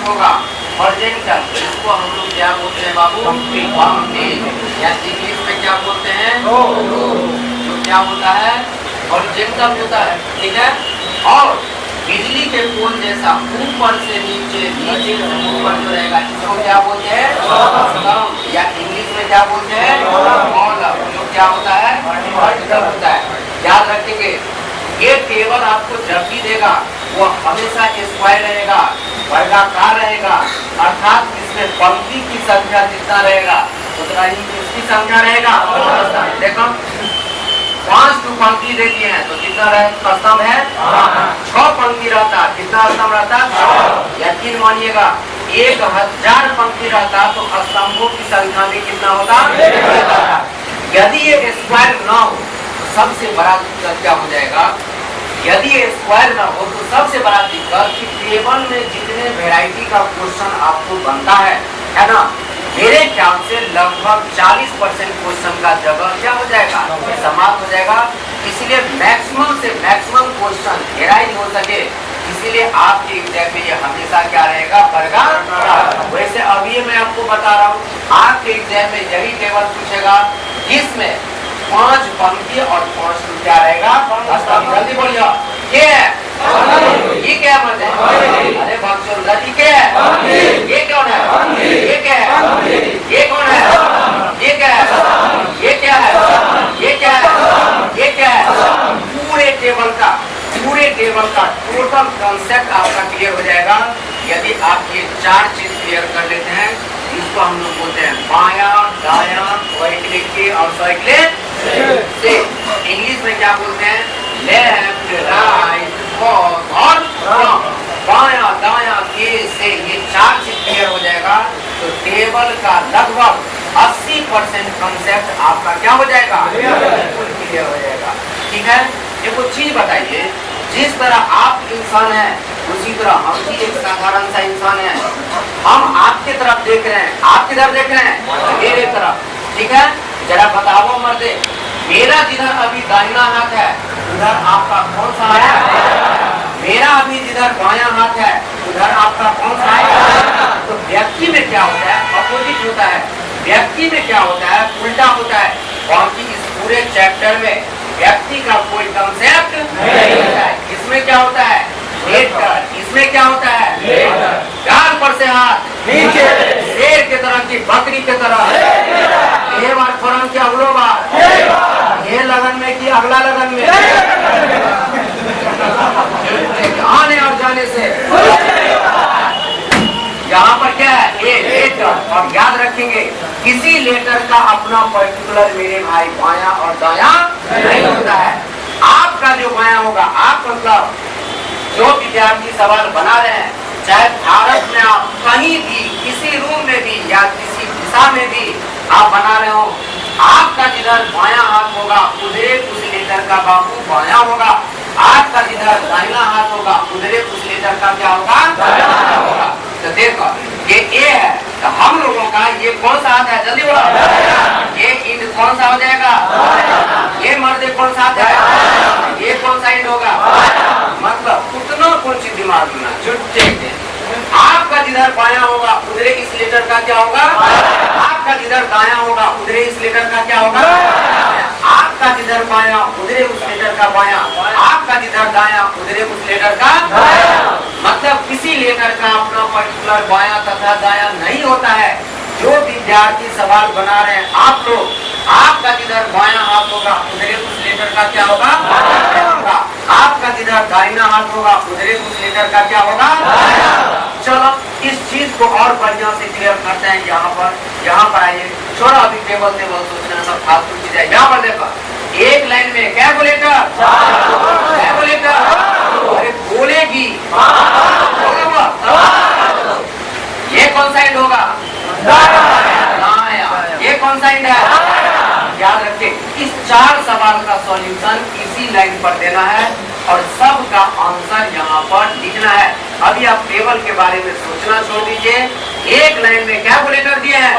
होगा हॉरिजॉन्टल, इसको हम लोग क्या बोलते हैं बाबू? पंक्ति, या इंग्लिश में क्या बोलते हैं? जो क्या होता है? हॉरिजॉन्टल होता है, ठीक है। और बिजली के पोल जैसा ऊपर से नीचे, नीचे से ऊपर जो रहेगा इसको क्या बोलते हैं? स्तंभ, या इंग्लिश में क्या बोलते हैं? कॉलम, जो क्या होता है? वर्टिकल होता है। याद रखेंगे, ये टेबल आपको जब भी देगा वो हमेशा स्क्वायर रहेगा, वर्गाकार रहेगा, अर्थात इसमें पंक्ति की संख्या जितना रहेगा उतना ही इसकी संख्या रहेगा। देखो 5 पंक्ति देती है तो कितना स्तंभ है? 6 पंक्ति रहता, कितना स्तंभ रहता? 6। यकीन मानिएगा 1000 पंक्ति रहता तो स्तंभों की संख्या में कितना होता? यदि ये स्क्वायर न हो तो सबसे बड़ा दिक्कत क्या हो जाएगा? यदि ये स्क्वायर न हो तो सबसे बड़ा दिक्कत कि टेबल में जितने वैरायटी का क्वेश्चन आपको बनता है ना, मेरे ख्याल से लगभग 40% क्वेश्चन का जगह क्या हो जाएगा? समाप्त हो जाएगा। इसीलिए मैक्सिमम से मैक्सिमम क्वेश्चन घेराई हो सके, इसीलिए आपके एग्जाम में ये हमेशा क्या रहेगा? वर्गाकार। वैसे अभी मैं आपको बता रहा हूँ, आपके एग्जाम में यही टेबल पूछेगा जिसमें 5 पंक्ति और 5 क्या रहेगा? जल्दी बोलिए, ये है? ये क्या मत है? अरे भक्तों जल्दी क्या है? ये कौन है? ये क्या है? ये कौन है? ये क्या है? ये क्या है? ये क्या है? ये क्या है? पूरे टेबल का टोटल कॉन्सेप्ट आपका क्लियर हो जाएगा यदि आप ये 4 चीज क्लियर कर लेते हैं। इसको हम लोग बोलते हैं बायां, दायां, साइक्लिक और साइक्लिक से। इंग्लिश में क्या बोलते हैं? लेफ्ट, राइट, फोर्थ और फ्रंट। बायां, दायां, के से ये 4 चीज क्लियर हो जाएगा तो टेबल का लगभग 80% कॉन्सेप्ट आपका क्या हो जाएगा? बिल्कुल क्लियर हो जाएगा। ठीक है, ये कुछ चीज बताइए, जिस तरह आप इंसान हैं उसी तरह हम भी एक साधारण सा इंसान है। हम आपके तरफ देख रहे हैं, आप किधर देख रहे हैं? मेरे तरफ, ठीक है। जरा बताओ मर्दे, मेरा जिधर अभी दाहिना हाथ है उधर आपका कौन सा है? मेरा अभी जिधर बायां हाथ है उधर आपका कौन सा है? तो व्यक्ति में क्या होता है? अपोजिट होता है। व्यक्ति में क्या होता है? उल्टा होता है। बाकी इस पूरे चैप्टर में व्यक्ति का कोई कंसेप्ट नहीं होता है। इसमें क्या होता है? इसमें क्या होता है? गाल पर से हाथ नीचे, शेर के तरह की बकरी के तरह, ये बार फौरन क्या अगलो बार, ये लगन में कि अगला लगन में, आने और जाने से। यहाँ पर क्या है? ये लेटर, और याद रखेंगे किसी लेटर का अपना पर्टिकुलर मेरे भाई बायां और दायां नहीं होता है। आपका जो बायां होगा, आप मतलब जो विद्यार्थी सवाल बना रहे हैं, चाहे भारत में आप कहीं भी किसी रूम में भी या किसी दिशा में भी आप बना रहे हो, आपका जिधर बायां हाथ होगा उधरे उस लेटर का बाबू बायां होगा, आपका जिधर दाहिना हाथ होगा उधरे उस लेटर का क्या होगा? दाहिना होगा। तो देखो ये ए है तो हम लोगों का ये कौन सा हाथ है? जल्दी बोलो, ये इंड कौन सा हो जाएगा? ये मर्द कौन सा हाथ है? ये कौन सा इंड होगा? मतलब उतना कौन सी दिमाग में छुट्टे के। आपका जिधर बायां होगा उधरे इस लेटर का क्या होगा? आपका जिधर दायां होगा उधरे इस लेटर का क्या होगा? आपका जिधर बायां उधरे उस लेटर का बायां, आपका जिधर दायां उधरे उस लेटर का मतलब किसी लेटर का अपना पर्टिकुलर बायां तथा दायां नहीं होता है। जो विद्यार्थी सवाल बना रहे हैं आप लोग, आपका जिधर बायां हाथ होगा उधरे उस लेटर का क्या होगा? आपका जिधर दाहिना हाथ होगा उधरे उस लेटर का क्या होगा? चलो इस चीज को और बढ़िया से क्लियर करते हैं। यहाँ पर आइए, छोड़ो अभी टेबल सोचना सब फालतू चीज है। यहाँ पर देखो एक लाइन में क्या लेटर? क्या लेटर? अरे बोलेगी, ये कौन सा इंड होगा? ये कौन सा इंड है? याद रखें इस 4 सवाल का सॉल्यूशन इसी लाइन पर देना है और सब का आंसर यहाँ पर लिखना है। अभी आप टेबल के बारे में सोचना छोड़ दीजिए। एक लाइन में क्या लेटर दिए हैं?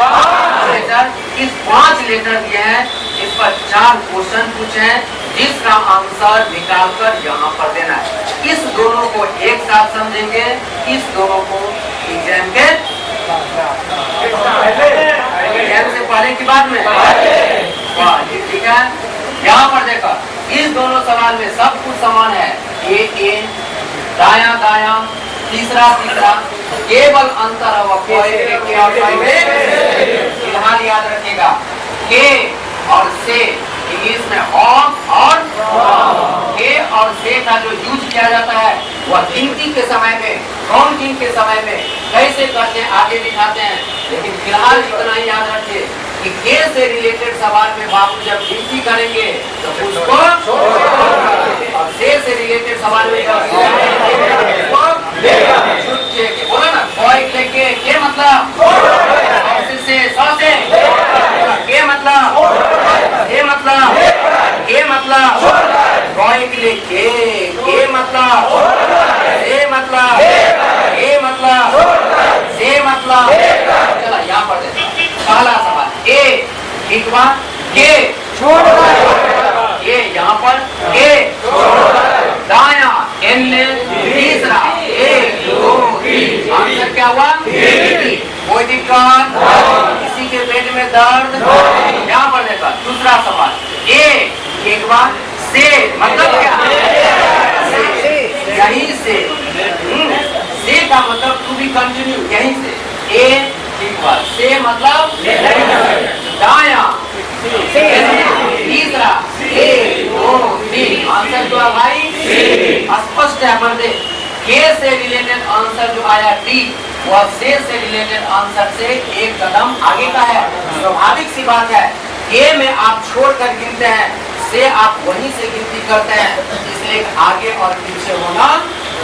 लेटर। इस 5 लेटर दिए हैं, इस पर 4 क्वेश्चन पूछे हैं जिसका आंसर निकालकर यहाँ पर देना है। इस दोनों को एक साथ समझेंगे, इस दोनों को एग्जाम के एग्जाम से पहले की बात में ठीक है। यहाँ पर देखो इस दोनों सवाल में सब कुछ समान है, ए दाया दाया तीसरा तीसरा, केवल अंतर है वह के और फिलहाल याद रखिएगा के और से इंग्लिश में और के और से का जो यूज किया जाता है वह गिनती के समय में, काउंटिंग के समय में कैसे करते हैं आगे दिखाते हैं। लेकिन फिलहाल इतना ही याद रखिए कि के से रिलेटेड सवाल में बाबू जब गिनती करेंगे तो उसको और से रिलेटेड सवाल में बोला ना के मतलब से के मतलब के मतलब के लिए के मतलब से मतलब चला यहाँ पर पहला सवाल ए ठीक बात के ये यहाँ पर के दाया तीसरा एक दो तीन आंसर क्या हुआ कोई दिक्कत किसी के पेट में दर्द। यहाँ पर देखा दूसरा सवाल ए एक बार से मतलब क्या यहीं से का मतलब टू बी कंटिन्यू यहीं से ए एक बार से मतलब दाया तीसरा एक दो तीन आंसर जो है भाई स्पष्ट है। मर्दे के से रिलेटेड आंसर जो आया डी वह से रिलेटेड आंसर से एक कदम आगे का है। स्वाभाविक सी बात है के में आप छोड़कर गिनते हैं, से आप वहीं से गिनती करते हैं, इसलिए आगे और पीछे होना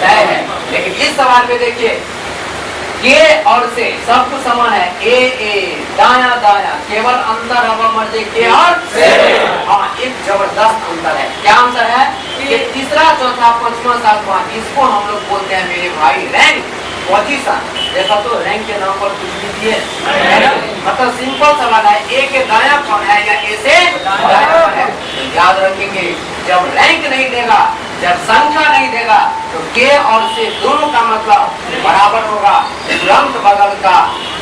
तय है। लेकिन इस सवाल में देखिए के और से सब कुछ समान है, ए दाया दाया केवल अंतर हवा मर्दे के और से। हाँ एक जबरदस्त अंतर है। क्या अंतर है कि तीसरा चौथा पांचवा सातवां इसको हम लोग बोलते हैं मेरे भाई रैंक पोजीशन। देखा तो रैंक के नाम पर कुछ भी दिए मतलब सिंपल सवाल है ए के दाया कौन है या ए से दाया कौन है। याद रखेंगे जब रैंक नहीं देगा, जब संख्या नहीं देगा तो के और से दोनों का मतलब बराबर होगा। तुरंत बगल का,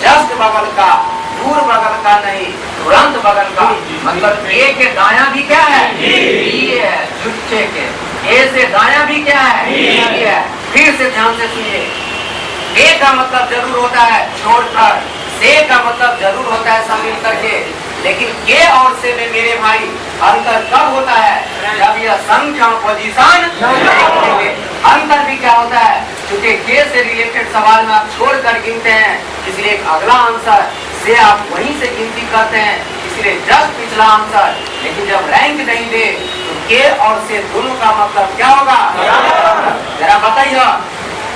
जस्ट बगल का, दूर बगल का नहीं, तुरंत बगल का। मतलब ए के दाया भी क्या है बी है, झुट्ठे के ए से दाया भी क्या है बी है। फिर से ध्यान से सुनिए, ए का मतलब जरूर होता है छोड़कर, से का मतलब जरूर होता है शामिल करके। लेकिन के और से में मेरे भाई अंतर कब होता है जब यह संख्या पोजीशन। अंतर भी क्या होता है क्योंकि के से रिलेटेड सवाल में आप छोड़कर गिनते हैं, इसलिए अगला आंसर से आप वहीं से गिनती करते हैं, इसलिए जस्ट पिछला आंसर। लेकिन जब रैंक नहीं दे तो के और से दोनों का मतलब क्या होगा जरा बताइए।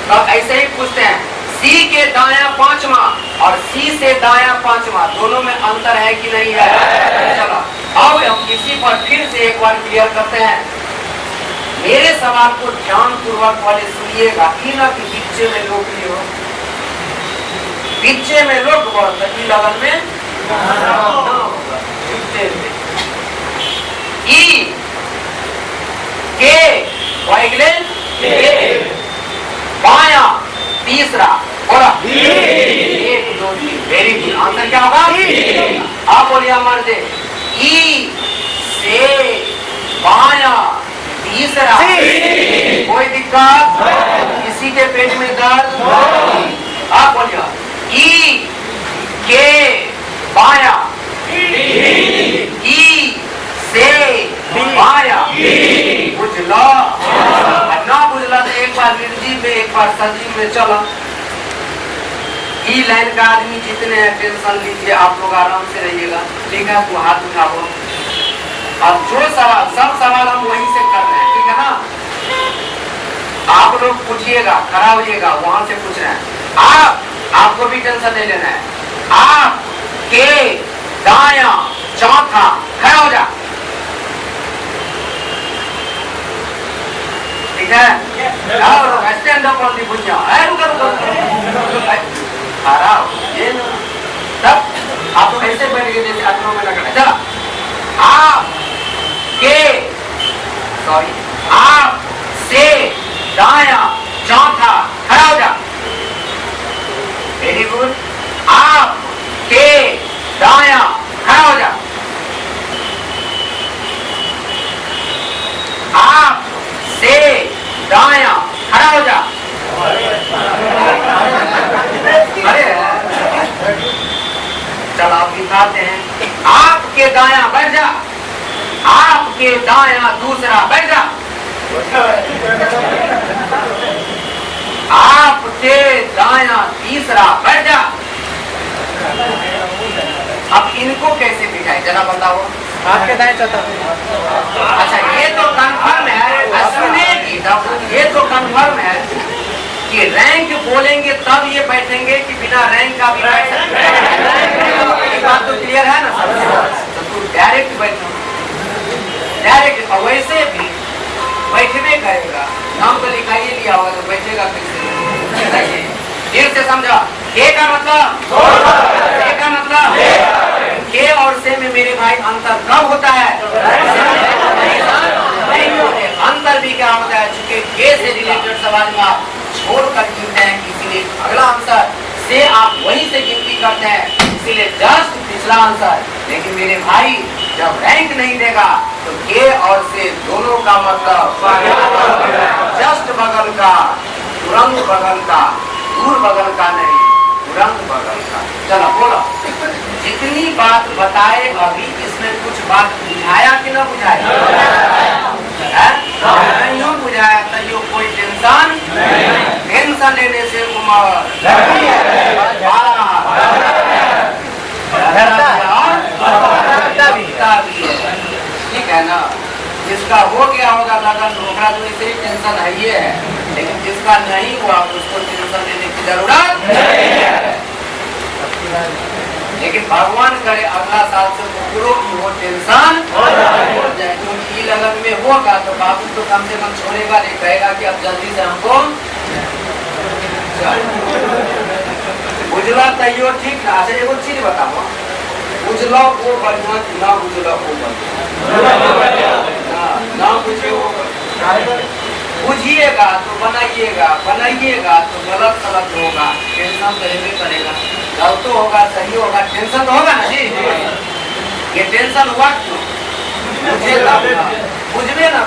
तो ऐसे ही पूछते हैं सी के दाया पांचवा और सी से दाया पांचवा दोनों में अंतर है कि नहीं है। चलो अब हम इसी पर फिर से एक बार क्लियर करते हैं। मेरे सवाल को ध्यान पूर्वक वाले सुनिएगा, ना कि पीछे में लोग नहीं हो, पीछे में लोग बहुत लगन में ई के बाया तीसरा बोला एक दो तीन वेरी गुड। आंसर क्या होगा आप बोलिए हमारे से ई से बाया तीसरा कोई दिक्कत किसी के पेट में दर्द। आप बोलिए ई के बाया ई से बाया बुझला ना बुझला तो एक बार निर्जीव में एक बार सजीव में चलो। ई लाइन का आदमी जितने हैं टेंशन लीजिए, आप लोग आराम से रहिएगा ठीक है। तो हाथ उठाओ। अब जो सवाल सब सवाल हम वहीं से कर रहे हैं ठीक है ना। आप लोग पूछिएगा, खड़ा होइएगा, वहां से पूछ रहे हैं आपको भी टेंशन नहीं लेना है। आप के दाया चौथा खड़ा हो जा ठीक है। स्टैंड अप ऑन दी भुजिया ये तब आप ऐसे बैठ गए जैसे आत्मा में लगा। चला आप के सॉरी आप से दाया चौथा खड़ा हो जा। के दाया खड़ा हो जा। आप से दाया खड़ा हो जा। अरे चल आप दिखाते हैं। आपके दाया बैठ जा। आपके दाया दूसरा बैठ जा। आपके दाया तीसरा बैठ जा। अब इनको कैसे बिठाए जरा बताओ। आपके दाएं चौथा। अच्छा ये तो कंफर्म है, सुनेगी ये तो कंफर्म है कि रैंक बोलेंगे तब ये बैठेंगे कि बिना रैंक का भी बैठ सकते हैं। ये बात तो क्लियर है ना सब? तो तू डायरेक्ट बैठो, डायरेक्ट। और वैसे भी बैठने करेगा, नाम तो लिखाइए लिया होगा तो बैठेगा कैसे? फिर से समझा। के का मतलब, के का मतलब के और से में मेरे भाई अंतर कब होता है? अंतर भी क्या होता है? चूंकि के से रिलेटेड सवाल में आप छोड़ कर गिनते हैं, इसीलिए अगला आंसर से आप वहीं से गिनती करते हैं, इसीलिए जस्ट पिछला आंसर। लेकिन मेरे भाई जब रैंक नहीं देगा तो के और से दोनों का मतलब जस्ट बगल का, तुरंत बगल का, दूर बगल का नहीं, तुरंत बगल का। चलो बोलो। जितनी बात बताए अभी इसमें कुछ बात बुझाया कि न बुझाया? नहीं बुझाया तो ये कोई टेंशन, टेंशन लेने से उम्र ठीक है ना। जिसका हो गया होगा लगन रोकड़ा तो इसे टेंशन है ही है, लेकिन जिसका नहीं हुआ उसको टेंशन लेने की जरूरत नहीं है। लेकिन भगवान करे अगला साल से कुकुरों की वो टेंशन हो जाए। क्योंकि लगन में होगा तो बाबू तो कम से कम छोड़ेगा नहीं, कहेगा कि अब जल्दी से हमको बुझला तैयो ठीक ना। अच्छा एगो चीज बताओ, बुझलो वो बढ़िया कि ना बुझलो वो बढ़िया? ना बुझे बुझिएगा तो बनाइएगा, बनाइएगा तो गलत सलत होगा, टेंशन करेंगे करेगा। गलत होगा सही होगा, टेंशन तो होगा ना जी। ये टेंशन हुआ क्यों? बुझेगा बुझबे ना